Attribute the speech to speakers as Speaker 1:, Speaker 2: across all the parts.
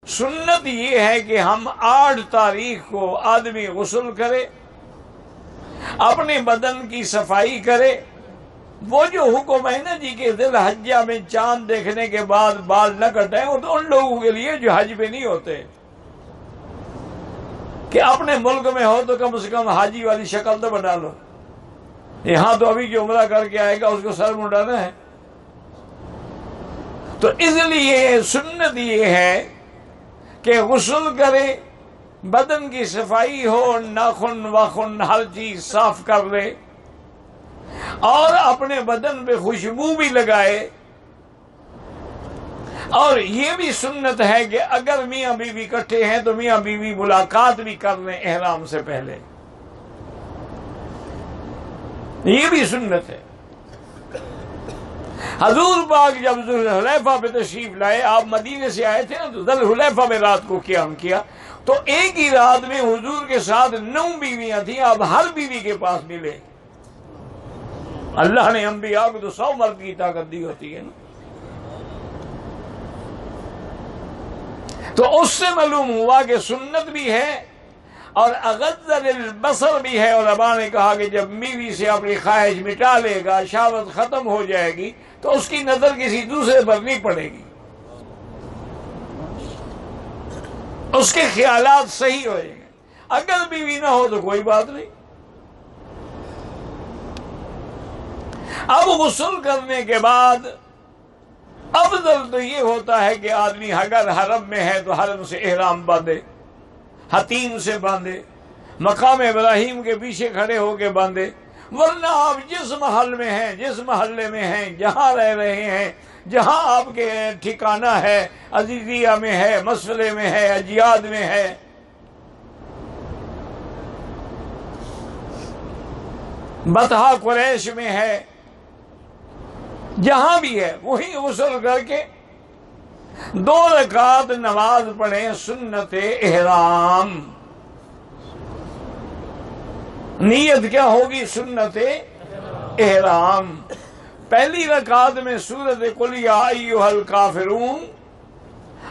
Speaker 1: سنت یہ ہے کہ ہم 8 تاریخ کو آدمی غسل کرے، اپنے بدن کی صفائی کرے۔ وہ جو حکم ہے نا جی کہ ذی الحجہ میں چاند دیکھنے کے بعد بال نہ کٹائیں، وہ تو ان لوگوں کے لیے جو حج پہ نہیں ہوتے، کہ اپنے ملک میں ہو تو کم سے کم حاجی والی شکل تو بنا لو۔ یہاں تو ابھی جو عمرہ کر کے آئے گا اس کو سر منڈانا ہے۔ تو اس لیے سنت یہ ہے کہ غسل کرے، بدن کی صفائی ہو، ناخن واخن ہر چیز صاف کر لے، اور اپنے بدن پہ خوشبو بھی لگائے۔ اور یہ بھی سنت ہے کہ اگر میاں بیوی اکٹھے ہیں تو میاں بیوی ملاقات بھی کر لیں احرام سے پہلے، یہ بھی سنت ہے۔ حضور پاک جب ذوالحلیفہ پہ تشریف لائے، آپ مدینے سے آئے تھے نا، تو ذوالحلیفہ میں رات کو قیام کیا، تو ایک ہی رات میں حضور کے ساتھ 9 بیویاں تھیں۔ آپ ہر بیوی کے پاس ملے۔ اللہ نے انبیاء کو تو 100 مرد کی طاقت دی ہوتی ہے نا۔ تو اس سے معلوم ہوا کہ سنت بھی ہے اور اغض للبصر بھی ہے۔ علماء نے کہا کہ جب بیوی سے اپنی خواہش مٹا لے گا، شہوت ختم ہو جائے گی، تو اس کی نظر کسی دوسرے پر نہیں پڑے گی، اس کے خیالات صحیح ہو جائیں گے۔ اگر بیوی نہ ہو تو کوئی بات نہیں۔ اب غسل کرنے کے بعد افضل تو یہ ہوتا ہے کہ آدمی اگر حرم میں ہے تو حرم سے احرام باندھے، حتیم سے باندھے، مقام ابراہیم کے پیچھے کھڑے ہو کے باندھے۔ ورنہ آپ جس محل میں ہیں، جس محلے میں ہیں، جہاں رہ رہے ہیں، جہاں آپ کے ٹھکانہ ہے، عزیزیہ میں ہے، مسئلے میں ہے، اجیاد میں ہے، بطحہ قریش میں ہے، جہاں بھی ہے، وہی غسل کر کے 2 رکعت نماز پڑھیں سنت احرام۔ نیت کیا ہوگی؟ سنت احرام۔ پہلی رکعت میں سورۃ قل یا ایھا الکافرون،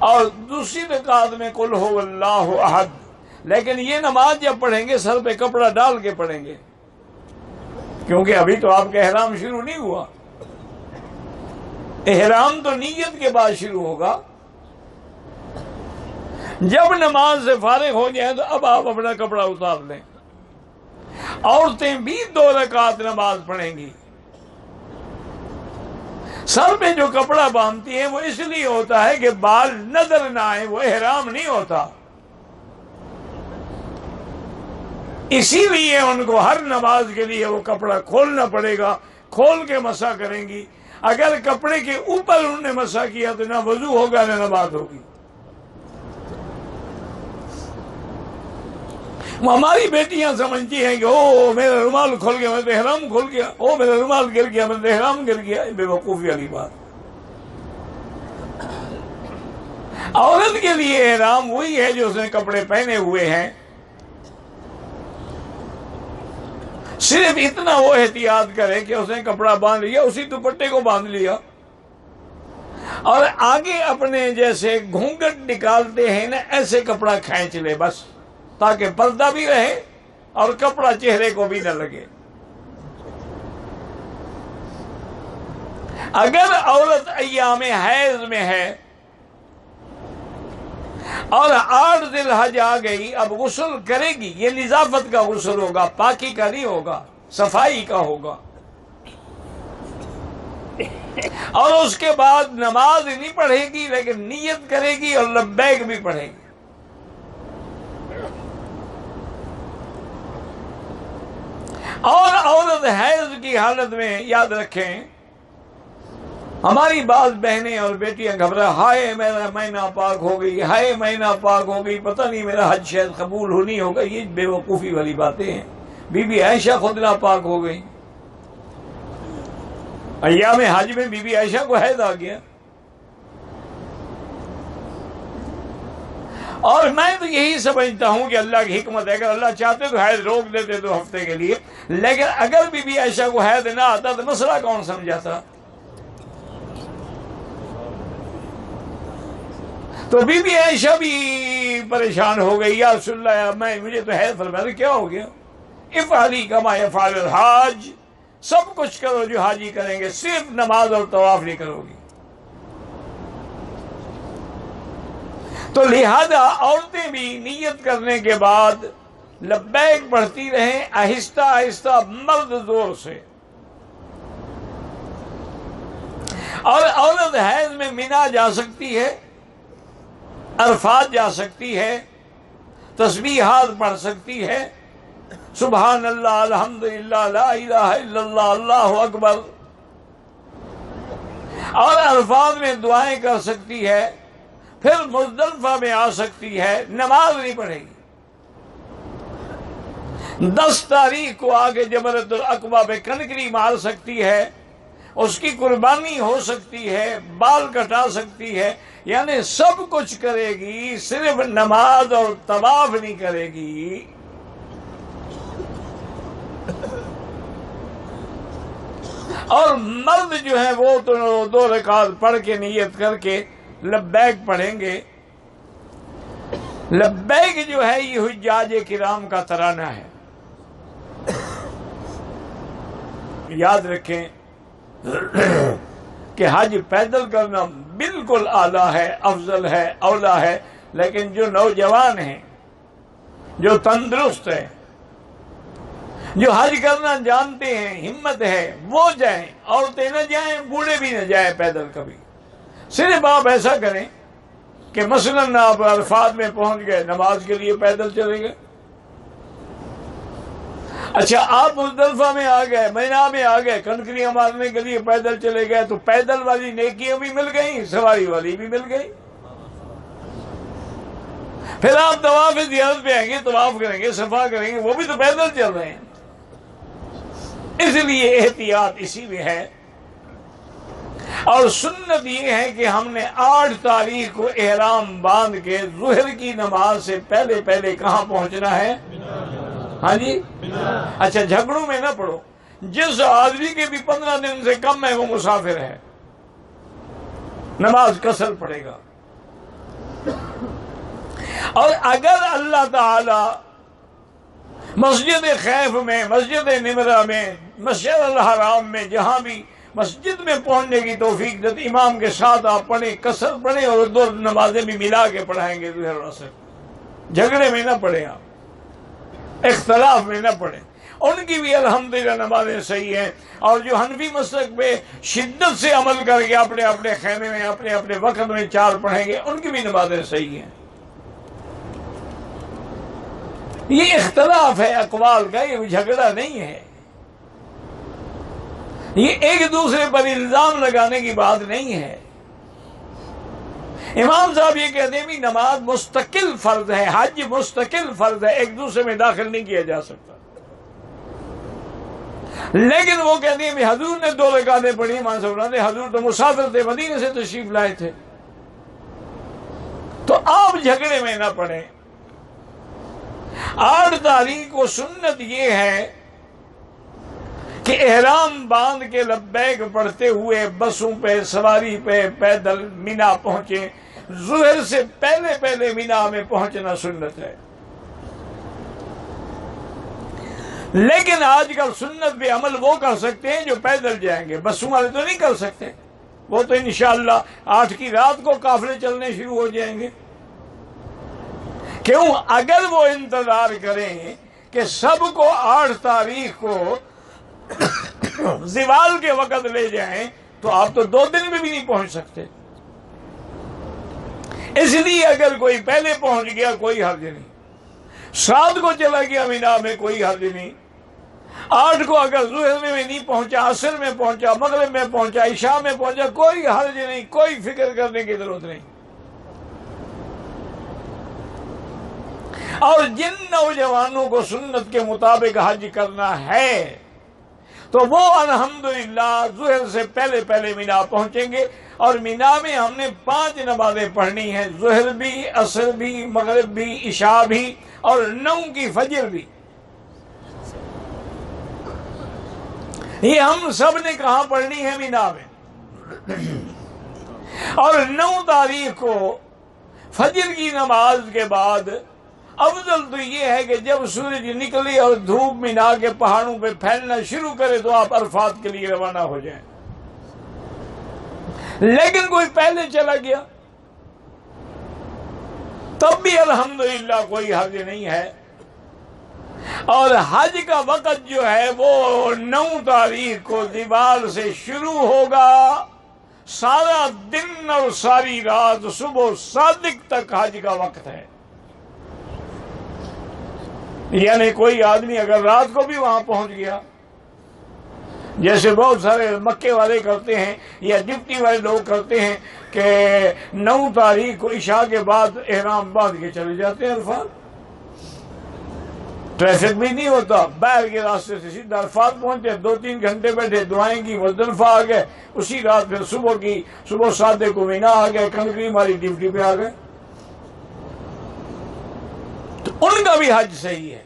Speaker 1: اور دوسری رکعت میں قل ھو اللہ احد۔ لیکن یہ نماز جب پڑھیں گے سر پہ کپڑا ڈال کے پڑھیں گے، کیونکہ ابھی تو آپ کا احرام شروع نہیں ہوا۔ احرام تو نیت کے بعد شروع ہوگا۔ جب نماز سے فارغ ہو جائیں تو اب آپ اپنا کپڑا اتار لیں۔ عورتیں بھی 2 رکعت نماز پڑھیں گی۔ سر پہ جو کپڑا باندھتی ہیں وہ اس لیے ہوتا ہے کہ بال نظر نہ آئے، وہ احرام نہیں ہوتا۔ اسی لیے ان کو ہر نماز کے لیے وہ کپڑا کھولنا پڑے گا، کھول کے مسح کریں گی۔ اگر کپڑے کے اوپر انہوں نے مسح کیا تو نہ وضو ہوگا نہ نماز ہوگی۔ ہماری بیٹیاں سمجھتی ہیں کہ او میرا رومال کھل گیا، میرا احرام کھل گیا، او میرا رومال گر گیا، میرا احرام گر گیا۔ بے وقوفی والی بات۔ عورت کے لیے احرام وہی ہے جو اس نے کپڑے پہنے ہوئے ہیں، صرف اتنا وہ احتیاط کرے کہ اس نے کپڑا باندھ لیا، اسی دوپٹے کو باندھ لیا، اور آگے اپنے جیسے گھونگھٹ نکالتے ہیں نا، ایسے کپڑا کھینچ لے بس، تاکہ پردہ بھی رہے اور کپڑا چہرے کو بھی نہ لگے۔ اگر عورت ایام حیض میں ہے اور 8 ذی الحج آ گئی، اب غسل کرے گی، یہ نظافت کا غسل ہوگا، پاکی کا نہیں ہوگا، صفائی کا ہوگا۔ اور اس کے بعد نماز نہیں پڑھے گی لیکن نیت کرے گی اور لبیک بھی پڑھے گی۔ اور عورت حیض کی حالت میں یاد رکھیں، ہماری بعض بہنیں اور بیٹیاں گھبرا، ہائے میرا مہینہ پاک ہو گئی، ہائے مہینہ پاک ہو گئی، پتہ نہیں میرا حج شاید قبول ہو نہیں ہوگا۔ یہ بے وقوفی والی باتیں ہیں۔ بی بی عائشہ خود ناپاک ہو گئی، ایام حج میں بی بی عائشہ کو حیض آ گیا۔ اور میں تو یہی سمجھتا ہوں کہ اللہ کی حکمت ہے، اگر اللہ چاہتے تو حیض روک دیتے 2 ہفتے کے لیے، لیکن اگر بی بی عائشہ کو حیض نہ آتا تو مسئلہ کون سمجھاتا؟ تو بی بی عائشہ بھی پریشان ہو گئی، یا رسول اللہ مجھے تو حیض فرمایا، کیا ہو گیا؟ افعلی کما یفعل الحاج، سب کچھ کرو جو حاجی کریں گے، صرف نماز اور طواف نہیں کرو گی۔ تو لہذا عورتیں بھی نیت کرنے کے بعد لبیک پڑھتی رہیں آہستہ آہستہ، مرد زور سے۔ اور عورت حیض میں مینا جا سکتی ہے، عرفات جا سکتی ہے، تسبیحات پڑھ سکتی ہے، سبحان اللہ، الحمدللہ، لا الہ الا اللہ، اللہ اکبر، اور عرفات میں دعائیں کر سکتی ہے، پھر مزدلفہ میں آ سکتی ہے، نماز نہیں پڑھے گی۔ 10 تاریخ کو آگے جمرۃ العقبہ پہ کنکری مار سکتی ہے، اس کی قربانی ہو سکتی ہے، بال کٹا سکتی ہے، یعنی سب کچھ کرے گی، صرف نماز اور طواف نہیں کرے گی۔ اور مرد جو ہے وہ تو 2 رکعت پڑھ کے نیت کر کے لبیک پڑھیں گے۔ لبیک جو ہے یہ حجاج کرام کا ترانہ ہے۔ یاد رکھیں کہ حج پیدل کرنا بالکل اعلیٰ ہے، افضل ہے، اولا ہے، لیکن جو نوجوان ہیں، جو تندرست ہیں، جو حج کرنا جانتے ہیں، ہمت ہے، وہ جائیں، عورتیں نہ جائیں، بوڑھے بھی نہ جائیں پیدل کبھی۔ صرف آپ ایسا کریں کہ مثلاً آپ عرفات میں پہنچ گئے، نماز کے لیے پیدل چلے گئے، اچھا آپ مزدلفہ میں آ گئے، مینا میں آ گئے، کنکریاں مارنے کے لیے پیدل چلے گئے، تو پیدل والی نیکیاں بھی مل گئیں، سواری والی بھی مل گئی۔ پھر آپ طواف زیارت پہ آئیں گے، طواف کریں گے، صفا کریں گے، وہ بھی تو پیدل چل رہے ہیں۔ اس لیے احتیاط اسی میں ہے۔ اور سنت یہ ہے کہ ہم نے 8 تاریخ کو احرام باندھ کے ظہر کی نماز سے پہلے پہلے کہاں پہنچنا ہے؟ ہاں جی، اچھا جھگڑوں میں نہ پڑو۔ جس آدمی کے بھی 15 دن سے کم ہے وہ مسافر ہے، نماز قصر پڑے گا۔ اور اگر اللہ تعالی مسجد خیف میں، مسجد نمرہ میں، مسجد الحرام میں، جہاں بھی مسجد میں پہنچنے کی توفیق دیتے، امام کے ساتھ آپ پڑھیں، قصر پڑھیں، اور 2 نمازیں بھی ملا کے پڑھائیں گے ظہر و عصر۔ جھگڑے میں نہ پڑھیں، آپ اختلاف میں نہ پڑھیں۔ ان کی بھی الحمدللہ نمازیں صحیح ہیں، اور جو حنفی مسلک پہ شدت سے عمل کر کے اپنے اپنے خیمے میں اپنے اپنے وقت میں 4 پڑھیں گے، ان کی بھی نمازیں صحیح ہیں۔ یہ اختلاف ہے اقوال کا، یہ جھگڑا نہیں ہے، یہ ایک دوسرے پر الزام لگانے کی بات نہیں ہے۔ امام صاحب یہ کہتے ہیں بھی نماز مستقل فرض ہے، حج مستقل فرض ہے، ایک دوسرے میں داخل نہیں کیا جا سکتا۔ لیکن وہ کہتے ہیں بھی حضور نے 2 رکعتیں پڑھی، حضور تو مسافر تھے، مدینے سے تشریف لائے تھے، تو آپ جھگڑے میں نہ پڑیں۔ 8 تاریخ کو سنت یہ ہے کہ احرام باندھ کے لبیک پڑھتے ہوئے بسوں پہ، سواری پہ، پیدل مینا پہنچیں۔ ظہر سے پہلے پہلے مینا میں پہنچنا سنت ہے۔ لیکن آج کل سنت پہ عمل وہ کر سکتے ہیں جو پیدل جائیں گے، بسوں والے تو نہیں کر سکتے۔ وہ تو انشاءاللہ 8 کی رات کو قافلے چلنے شروع ہو جائیں گے۔ کیوں؟ اگر وہ انتظار کریں کہ سب کو 8 تاریخ کو زوال کے وقت لے جائیں تو آپ تو 2 دن میں بھی نہیں پہنچ سکتے۔ اس لیے اگر کوئی پہلے پہنچ گیا کوئی حرج نہیں، 7 کو چلا گیا مینا میں کوئی حرج نہیں، 8 کو اگر ظہر میں نہیں پہنچا، عصر میں پہنچا، مغرب میں پہنچا، عشاء میں پہنچا، کوئی حرج نہیں، کوئی فکر کرنے کی ضرورت نہیں۔ اور جن نوجوانوں کو سنت کے مطابق حج کرنا ہے تو وہ الحمدللہ ظہر سے پہلے پہلے مینا پہنچیں گے، اور مینا میں ہم نے 5 نمازیں پڑھنی ہیں، ظہر بھی، عصر بھی، مغرب بھی، عشاء بھی، اور 9 کی فجر بھی۔ یہ ہم سب نے کہاں پڑھنی ہے؟ مینا میں۔ اور 9 تاریخ کو فجر کی نماز کے بعد افضل تو یہ ہے کہ جب سورج نکلے اور دھوپ مینا کے پہاڑوں پہ پھیلنا شروع کرے تو آپ عرفات کے لیے روانہ ہو جائیں. لیکن کوئی پہلے چلا گیا تب بھی الحمدللہ کوئی حرج نہیں ہے. اور حج کا وقت جو ہے وہ 9 تاریخ کو دیوار سے شروع ہوگا. سارا دن اور ساری رات صبح صادق تک حج کا وقت ہے. یعنی کوئی آدمی اگر رات کو بھی وہاں پہنچ گیا، جیسے بہت سارے مکے والے کرتے ہیں یا ڈپٹی والے لوگ کرتے ہیں کہ 9 تاریخ کو عشاء کے بعد احرام باندھ کے چلے جاتے ہیں عرفات. ٹریفک بھی نہیں ہوتا، باہر کے راستے سے سیدھا عرفات پہنچے، 2-3 گھنٹے بیٹھے، دعائیں کی، مزدلفہ آ گئے، اسی رات پھر صبح 7 کو مینا آ گئے، کنکری ماری ڈیوٹی پہ آ گئے. تو ان کا بھی حج صحیح ہے.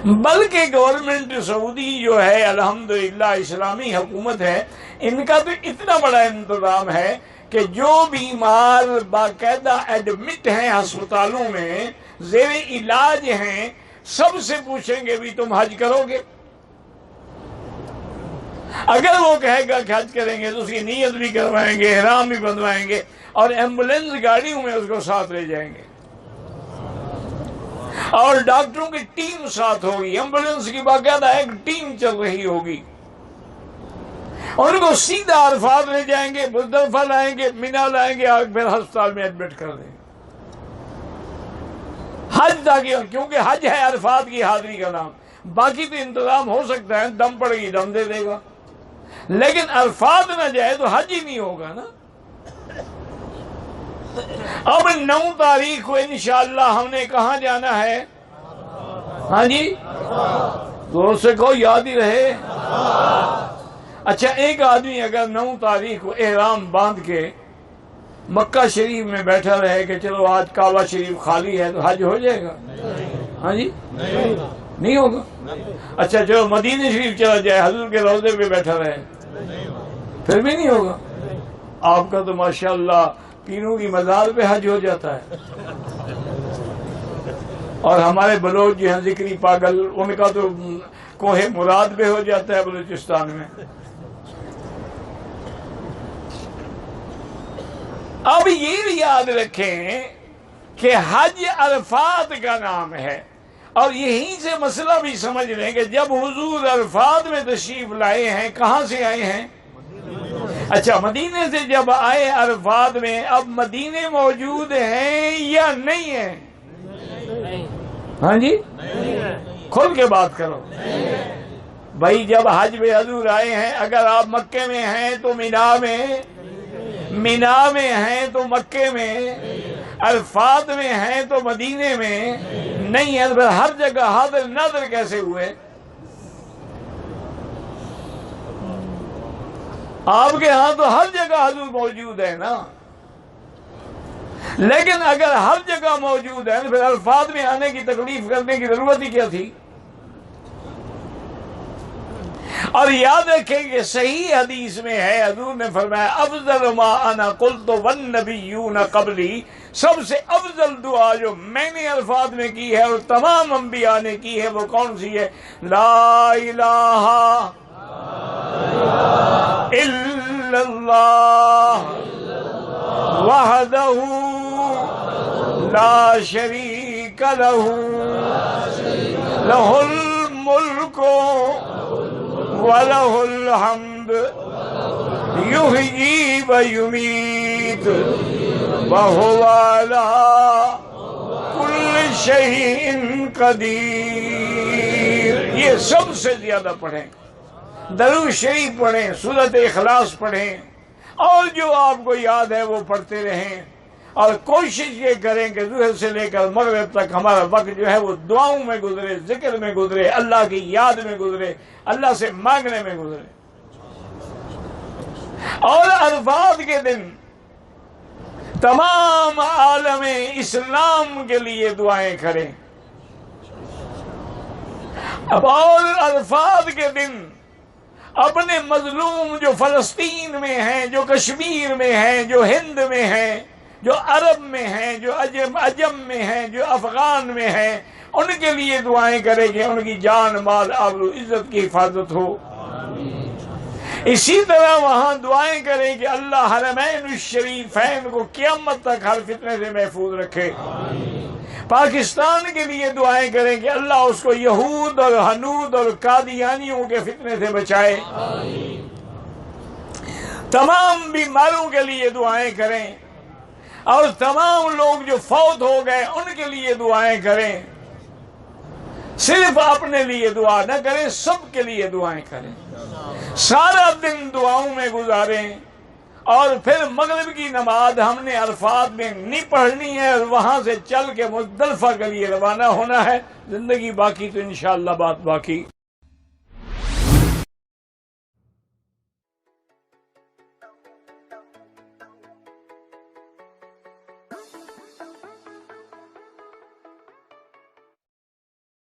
Speaker 1: بلکہ گورنمنٹ سعودی جو ہے الحمدللہ اسلامی حکومت ہے، ان کا تو اتنا بڑا انتظام ہے کہ جو بیمار باقاعدہ ایڈمٹ ہیں ہسپتالوں میں، زیر علاج ہیں، سب سے پوچھیں گے بھی تم حج کرو گے؟ اگر وہ کہے گا کہ حج کریں گے تو اس کی نیت بھی کروائیں گے، احرام بھی بندھوائیں گے، اور ایمبولینس گاڑیوں میں اس کو ساتھ لے جائیں گے، اور ڈاکٹروں کی ٹیم ساتھ ہوگی، ایمبولینس کی باقاعدہ ایک ٹیم چل رہی ہوگی. ان کو سیدھا عرفات لے جائیں گے، مزدلفہ لائیں گے، مینا لائیں گے، اور پھر ہسپتال میں ایڈمٹ کر دیں گے. حج تاکہ، کیونکہ حج ہے عرفات کی حاضری کا نام. باقی تو انتظام ہو سکتا ہے، دم پڑے گی دم دے دے گا، لیکن عرفات نہ جائے تو حج ہی نہیں ہوگا نا. اب 9 تاریخ کو انشاءاللہ ہم نے کہاں جانا ہے؟ ہاں جی، زور سے کہو، یاد ہی رہے. اچھا، ایک آدمی اگر 9 تاریخ کو احرام باندھ کے مکہ شریف میں بیٹھا رہے کہ چلو آج کعبہ شریف خالی ہے تو حج ہو جائے گا؟ ہاں جی، نہیں ہوگا. اچھا چلو مدینہ شریف چلا جائے، حضور کے روضے پہ بیٹھا رہے، پھر بھی نہیں ہوگا. آپ کا تو ماشاءاللہ پیروں کی مزار پہ حج ہو جاتا ہے. اور ہمارے بلوچ جو ہیں ذکری پاگل، ان کا تو کوہ مراد پہ ہو جاتا ہے بلوچستان میں. اب یہ یاد رکھیں کہ حج عرفات کا نام ہے، اور یہیں سے مسئلہ بھی سمجھ لیں کہ جب حضور عرفات میں تشریف لائے ہیں، کہاں سے آئے ہیں؟ اچھا، مدینے سے جب آئے عرفات میں، اب مدینے موجود ہیں یا نہیں ہیں؟ ہاں جی، کھل کے بات کرو بھائی. جب حج میں حضور آئے ہیں، اگر آپ مکے میں ہیں تو مینا میں ہیں تو مکے میں، عرفات میں ہیں تو مدینے میں نہیں ہے، تو ہر جگہ حاضر ناظر کیسے ہوئے؟ آپ کے ہاں تو ہر جگہ حضور موجود ہے نا. لیکن اگر ہر جگہ موجود ہے تو پھر عرفات میں آنے کی تکلیف کرنے کی ضرورت ہی کیا تھی؟ اور یاد رکھیں کہ صحیح حدیث میں ہے، حضور نے فرمایا افضل ما انا قلت والنبیون قبلی، سب سے افضل دعا جو میں نے عرفات میں کی ہے اور تمام انبیاء نے کی ہے، وہ کون سی ہے؟ لا الہ الا اللہ وحدہ لا شریک لہ لہ الملک وَلَهُ الْحَمْدُ يُحْيِي وَيُمِيتُ وَهُوَ عَلَىٰ كُلِّ شَيْءٍ قَدِيرٌ. یہ سب سے زیادہ پڑھیں، درود شریف پڑھیں، سورۃ اخلاص پڑھیں، اور جو آپ کو یاد ہے وہ پڑھتے رہیں. اور کوشش یہ کریں کہ ظہر سے لے کر مغرب تک ہمارا وقت جو ہے وہ دعاؤں میں گزرے، ذکر میں گزرے، اللہ کی یاد میں گزرے، اللہ سے مانگنے میں گزرے. اور عرفات کے دن تمام عالم اسلام کے لیے دعائیں کریں. اور عرفات کے دن اپنے مظلوم جو فلسطین میں ہیں، جو کشمیر میں ہیں، جو ہند میں ہیں، جو عرب میں ہیں، جو عجم میں ہیں، جو افغان میں ہیں، ان کے لیے دعائیں کریں کہ ان کی جان مال آبرو عزت کی حفاظت ہو۔ اسی طرح وہاں دعائیں کریں کہ اللہ حرمین الشریفین کو قیامت تک ہر فتنے سے محفوظ رکھے۔ پاکستان کے لیے دعائیں کریں کہ اللہ اس کو یہود اور ہنود اور قادیانیوں کے فتنے سے بچائے۔ تمام بیماروں کے لیے دعائیں کریں، اور تمام لوگ جو فوت ہو گئے ان کے لیے دعائیں کریں۔ صرف اپنے لیے دعا نہ کریں، سب کے لیے دعائیں کریں۔ سارا دن دعاؤں میں گزاریں، اور پھر مغرب کی نماز ہم نے عرفات میں نہیں پڑھنی ہے، اور وہاں سے چل کے مزدلفہ کے لیے روانہ ہونا ہے۔ زندگی باقی تو انشاءاللہ بات باقی۔